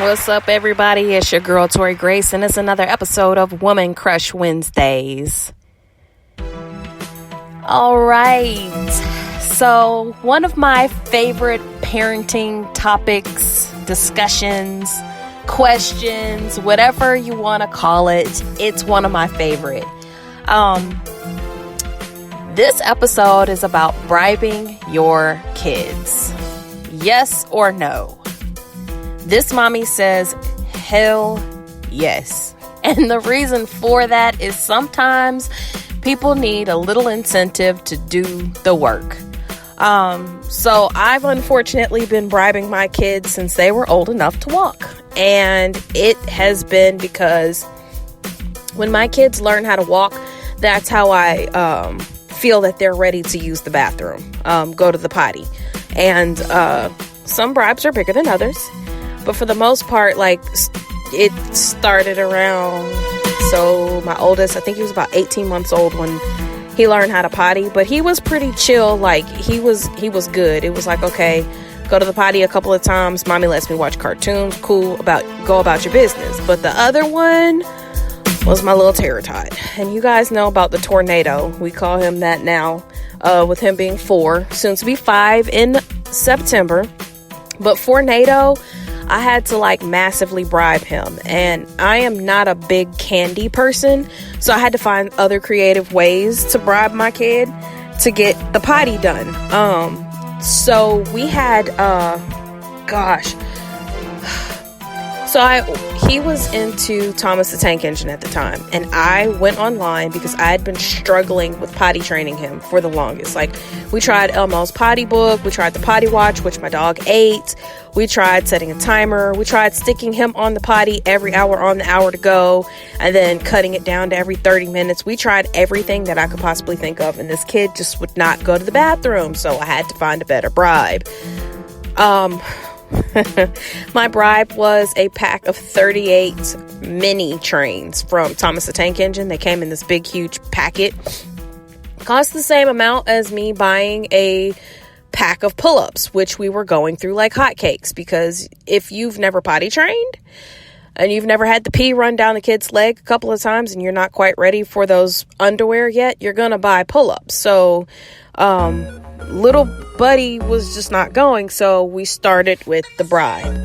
What's up, everybody? It's your girl, Tori Grace, and it's another episode of Woman Crush Wednesdays. All right. So, one of my favorite parenting topics, discussions, questions, whatever you want to call it, it's one of my favorite. This episode is about bribing your kids. Yes or no? This mommy says, hell yes. And the reason for that is sometimes people need a little incentive to do the work. So I've unfortunately been bribing my kids since they were old enough to walk. And it has been because when my kids learn how to walk, that's how I feel that they're ready to use the bathroom, go to the potty. And some bribes are bigger than others. But for the most part, like, it started around, so my oldest, I think he was about 18 months old when he learned how to potty. But he was pretty chill, like, he was good. It was like, okay, go to the potty a couple of times. Mommy lets me watch cartoons. Cool, go about your business. But the other one was my little terror tot. And you guys know about the tornado. We call him that now, with him being 4, soon to be 5 in September. But for NATO, I had to massively bribe him, and I am not a big candy person, so I had to find other creative ways to bribe my kid to get the potty done. So we had, he was into Thomas the Tank Engine at the time, and I went online because I had been struggling with potty training him for the longest. Like, we tried Elmo's potty book, we tried the potty watch, which my dog ate, we tried setting a timer, we tried sticking him on the potty every hour on the hour to go, and then cutting it down to every 30 minutes. We tried everything that I could possibly think of, and this kid just would not go to the bathroom, so I had to find a better bribe. My bribe was a pack of 38 mini trains from Thomas the Tank Engine. They came in this big, huge packet. Cost the same amount as me buying a pack of pull-ups, which we were going through like hotcakes, because if you've never potty trained and you've never had the pee run down the kid's leg a couple of times and you're not quite ready for those underwear yet, you're gonna buy pull-ups. So little buddy was just not going, so we started with the bribe.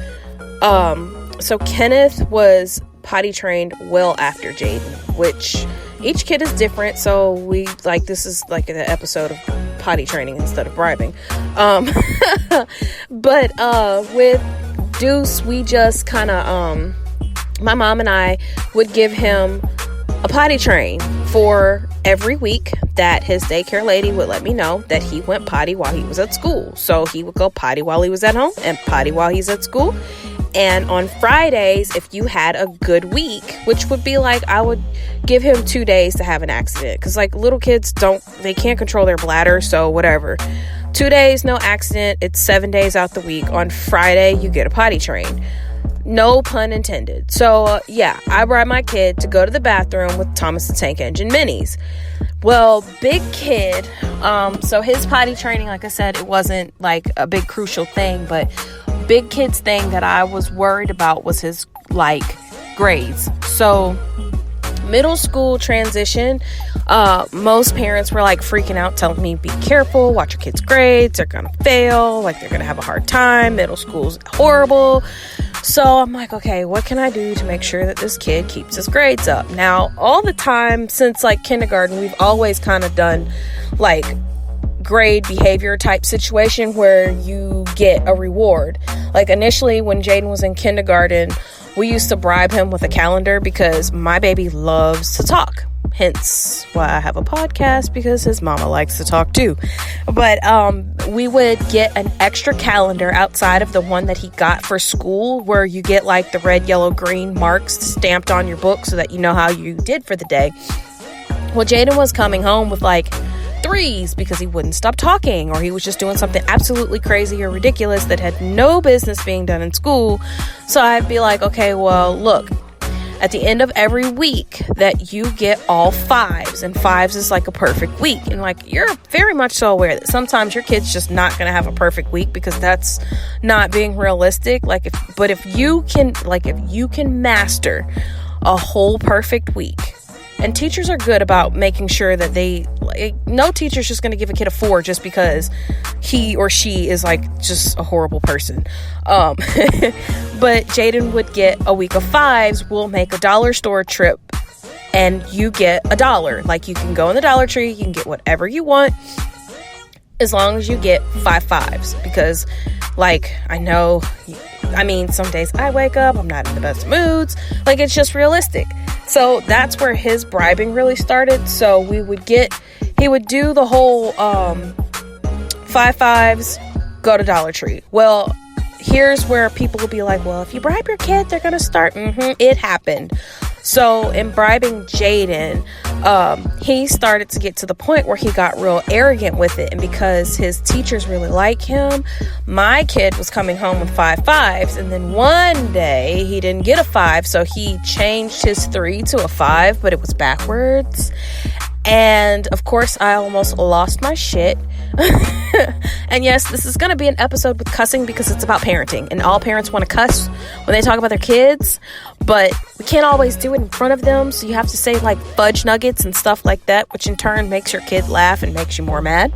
So Kenneth was potty trained well after Jaden, which each kid is different, so we this is like an episode of potty training instead of bribing. But with Deuce, we just kind of my mom and I would give him a potty train for every week that his daycare lady would let me know that he went potty while he was at school. So he would go potty while he was at home and potty while he's at school. And on Fridays, if you had a good week, which would be I would give him 2 days to have an accident. Because little kids they can't control their bladder, so whatever. 2 days, no accident. It's 7 days out the week. On Friday, you get a potty train. No pun intended. So, I brought my kid to go to the bathroom with Thomas the Tank Engine minis. Well, big kid, so his potty training, like I said, it wasn't a big crucial thing, but big kid's thing that I was worried about was his, grades. So, middle school transition, most parents were freaking out, telling me, be careful, watch your kids' grades, they're gonna fail, they're gonna have a hard time, middle school's horrible. So I'm okay, what can I do to make sure that this kid keeps his grades up? Now, all the time since kindergarten, we've always kind of done grade behavior type situation where you get a reward. Initially when Jaden was in kindergarten, we used to bribe him with a calendar because my baby loves to talk. Hence why I have a podcast, because his mama likes to talk too. But we would get an extra calendar outside of the one that he got for school, where you get the red, yellow, green marks stamped on your book so that you know how you did for the day. Well, Jaden was coming home with 3s because he wouldn't stop talking, or he was just doing something absolutely crazy or ridiculous that had no business being done in school. So I'd be okay, well, look, at the end of every week that you get all 5s, and 5s is like a perfect week. And like, you're very much so aware that sometimes your kid's just not going to have a perfect week, because that's not being realistic. If you can master a whole perfect week, and teachers are good about making sure that no teacher's just going to give a kid a 4 just because he or she is like just a horrible person. But Jaden would get a week of 5s. We'll make a dollar store trip and you get $1. Like, you can go in the Dollar Tree, you can get whatever you want as long as you get 5 5s. Because like, some days I wake up, I'm not in the best moods. Like, it's just realistic. So that's where his bribing really started. So he would do the whole 5 5s, go to Dollar Tree. Well, here's where people will be like, well, if you bribe your kid, they're going to start. It happened. So in bribing Jaden, he started to get to the point where he got real arrogant with it. And because his teachers really like him, my kid was coming home with 5 5s. And then one day he didn't get a 5. So he changed his 3 to a 5, but it was backwards. And of course, I almost lost my shit. And yes, this is going to be an episode with cussing because it's about parenting. And all parents want to cuss when they talk about their kids. But we can't always do it in front of them. So you have to say like fudge nuggets and stuff like that, which in turn makes your kid laugh and makes you more mad.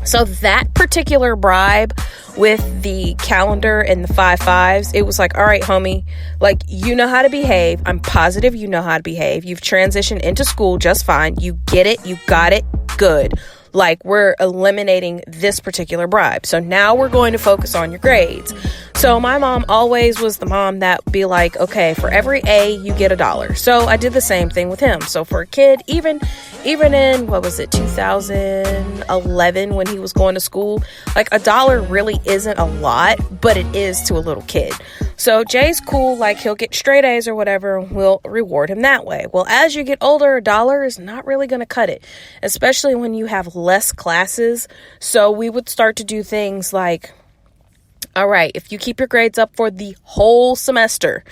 So that particular bribe with the calendar and the 5 5s, it was like, all right, homie, like, you know how to behave. I'm positive you know how to behave. You've transitioned into school just fine. You get it. You got it. Good. Like, we're eliminating this particular bribe. So now we're going to focus on your grades. So my mom always was the mom that would be like, okay, for every A, you get $1. So I did the same thing with him. So for a kid, even in, 2011, when he was going to school, like, $1 really isn't a lot, but it is to a little kid. So Jay's cool, like, he'll get straight A's or whatever, and we'll reward him that way. Well, as you get older, $1 is not really going to cut it, especially when you have less classes. So we would start to do things like, all right, if you keep your grades up for the whole semester,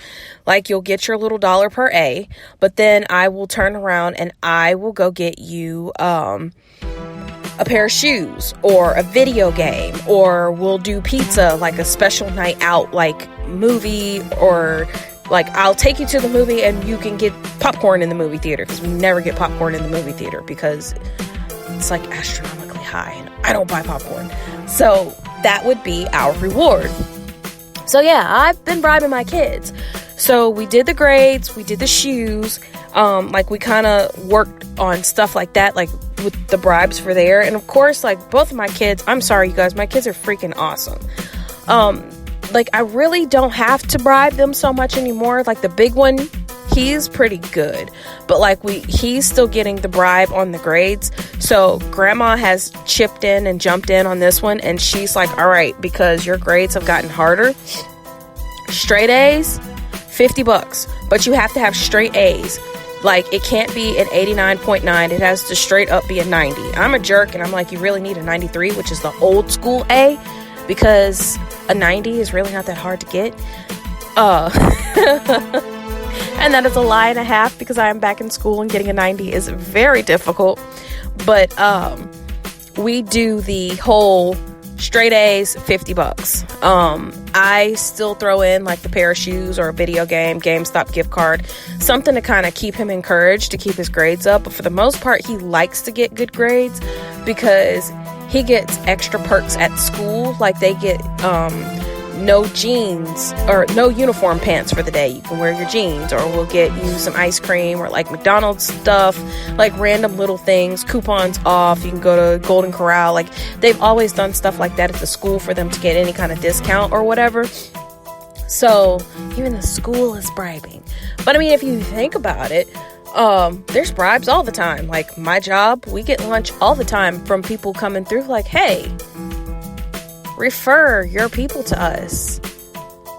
like, you'll get your little $1 per A, but then I will turn around and I will go get you a pair of shoes or a video game, or we'll do pizza, like a special night out, like movie, or like, I'll take you to the movie and you can get popcorn in the movie theater, because we never get popcorn in the movie theater because it's like astronomically high and I don't buy popcorn. So that would be our reward. So yeah, I've been bribing my kids. So we did the grades, we did the shoes, like, we kind of worked on stuff like that, like with the bribes for there. And of course, like, both of my kids, I'm sorry, you guys, my kids are freaking awesome. Like, I really don't have to bribe them so much anymore. Like, the big one, he's pretty good, but like, he's still getting the bribe on the grades. So grandma has chipped in and jumped in on this one, and she's like, all right, because your grades have gotten harder, straight A's, $50, but you have to have straight A's. Like, it can't be an 89.9. It has to straight up be a 90. I'm a jerk, and I'm like, you really need a 93, which is the old school A, because a 90 is really not that hard to get. And that is a lie and a half, because I am back in school and getting a 90 is very difficult. But we do the whole straight A's, $50. I still throw in like the pair of shoes or a video game, GameStop gift card, something to kind of keep him encouraged to keep his grades up. But for the most part, he likes to get good grades because he gets extra perks at school. Like, they get no jeans or no uniform pants for the day. You can wear your jeans, or we'll get you some ice cream or like McDonald's stuff, like random little things, coupons off. You can go to Golden Corral. Like, they've always done stuff like that at the school for them to get any kind of discount or whatever. So even the school is bribing. But I mean, if you think about it, there's bribes all the time. Like, my job, we get lunch all the time from people coming through like, hey, refer your people to us.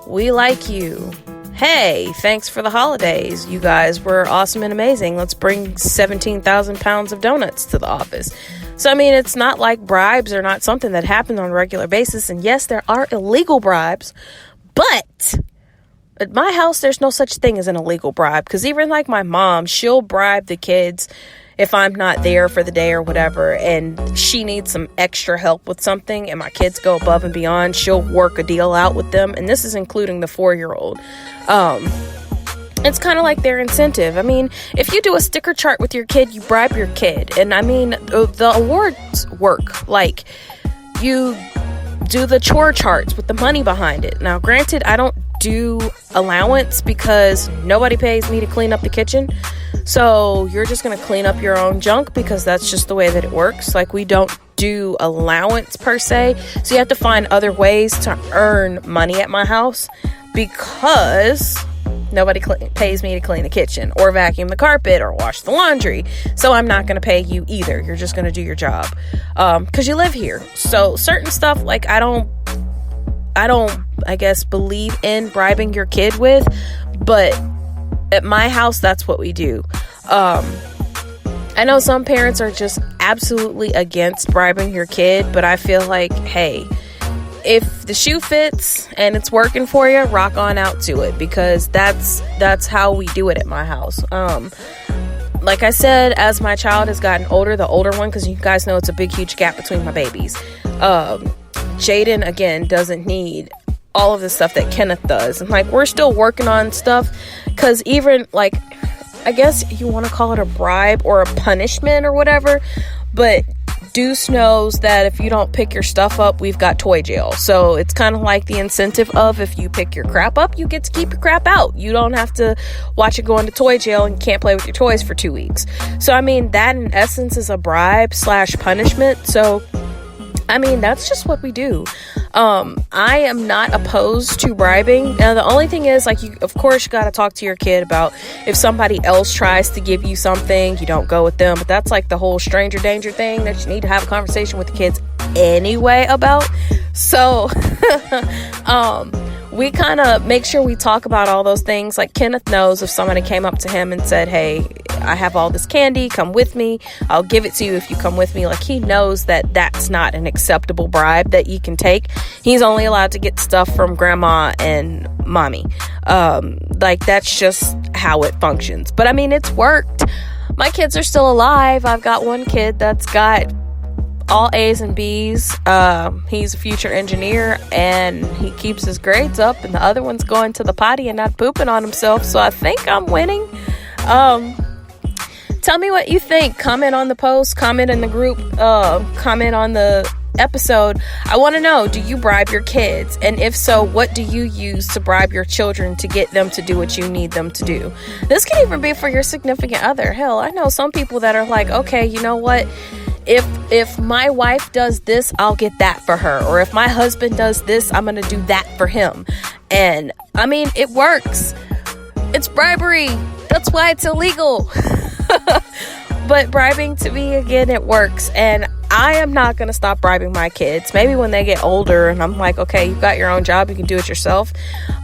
We like you. Hey, thanks for the holidays. You guys were awesome and amazing. Let's bring 17,000 pounds of donuts to the office. So, I mean, it's not like bribes are not something that happens on a regular basis. And yes, there are illegal bribes, but At my house, there's no such thing as an illegal bribe, because even like my mom, she'll bribe the kids if I'm not there for the day or whatever, and she needs some extra help with something, and my kids go above and beyond, she'll work a deal out with them, and this is including the 4-year-old. It's kind of like their incentive. I mean, if you do a sticker chart with your kid, you bribe your kid. And I mean, the awards work. Like, you do the chore charts with the money behind it. Now, granted, I don't do allowance because nobody pays me to clean up the kitchen. So you're just going to clean up your own junk because that's just the way that it works. Like, we don't do allowance per se. So you have to find other ways to earn money at my house because nobody pays me to clean the kitchen or vacuum the carpet or wash the laundry. So I'm not going to pay you either. You're just going to do your job because you live here. So certain stuff, like, I don't, I guess, believe in bribing your kid with, but at my house, that's what we do. I know some parents are just absolutely against bribing your kid, but I feel like, hey, if the shoe fits and it's working for you, rock on out to it, because that's how we do it at my house. Like I said, as my child has gotten older, the older one, because you guys know it's a big, huge gap between my babies. Jaden, again, doesn't need all of the stuff that Kenneth does. And, like, we're still working on stuff, because even, like, I guess you want to call it a bribe or a punishment or whatever, but Deuce knows that if you don't pick your stuff up, we've got toy jail. So it's kind of like the incentive of, if you pick your crap up, you get to keep your crap out. You don't have to watch it go into toy jail and you can't play with your toys for 2 weeks. So, I mean, that in essence is a bribe / punishment. So, I mean, that's just what we do. I am not opposed to bribing. Now, the only thing is, like, you, of course, you got to talk to your kid about if somebody else tries to give you something, you don't go with them. But that's like the whole stranger danger thing that you need to have a conversation with the kids anyway about. So, we kind of make sure we talk about all those things. Like, Kenneth knows if somebody came up to him and said, hey, I have all this candy, come with me, I'll give it to you if you come with me. Like, he knows that that's not an acceptable bribe that you can take. He's only allowed to get stuff from grandma and mommy. Like, that's just how it functions. But I mean, it's worked. My kids are still alive. I've got one kid that's got all A's and B's. He's a future engineer and he keeps his grades up, and the other one's going to the potty and not pooping on himself. So I think I'm winning. Tell me what you think. Comment on the post, comment in the group, comment on the episode. I want to know, do you bribe your kids? And if so, what do you use to bribe your children to get them to do what you need them to do? This can even be for your significant other. Hell, I know some people that are like, okay, you know what? If my wife does this, I'll get that for her. Or if my husband does this, I'm going to do that for him. And I mean, it works. It's bribery. That's why it's illegal. But bribing, to me, again, it works. And I am not going to stop bribing my kids. Maybe when they get older and I'm like, okay, you've got your own job, you can do it yourself.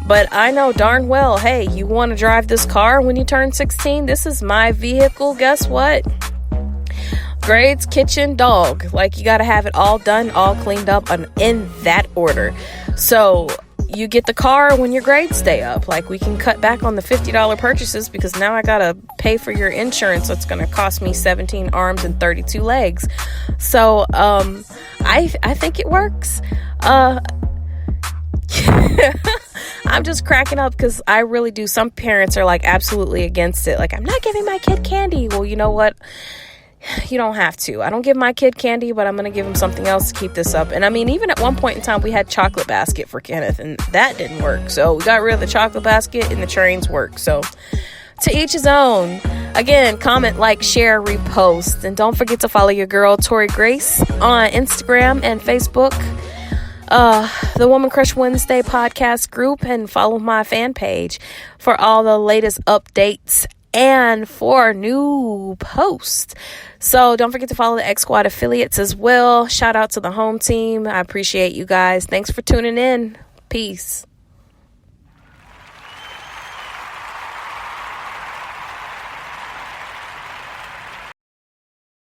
But I know darn well, hey, you want to drive this car when you turn 16? This is my vehicle. Guess what? Grades, kitchen, dog. Like, you got to have it all done, all cleaned up, and in that order. So you get the car when your grades stay up. Like, we can cut back on the $50 purchases because now I gotta pay for your insurance. That's gonna cost me 17 arms and 32 legs. So I think it works. I'm just cracking up because I really do. Some parents are like absolutely against it. Like, I'm not giving my kid candy. Well, you know what? You don't have to. I don't give my kid candy, but I'm going to give him something else to keep this up. And I mean, even at one point in time, we had chocolate basket for Kenneth, and that didn't work. So we got rid of the chocolate basket, and the trains work. So to each his own. Again, comment, like, share, repost. And don't forget to follow your girl, Tori Grace, on Instagram and Facebook, the Woman Crush Wednesday podcast group, and follow my fan page for all the latest updates and for new posts. So don't forget to follow the X Squad affiliates as well. Shout out to the home team. I appreciate you guys. Thanks for tuning in. Peace.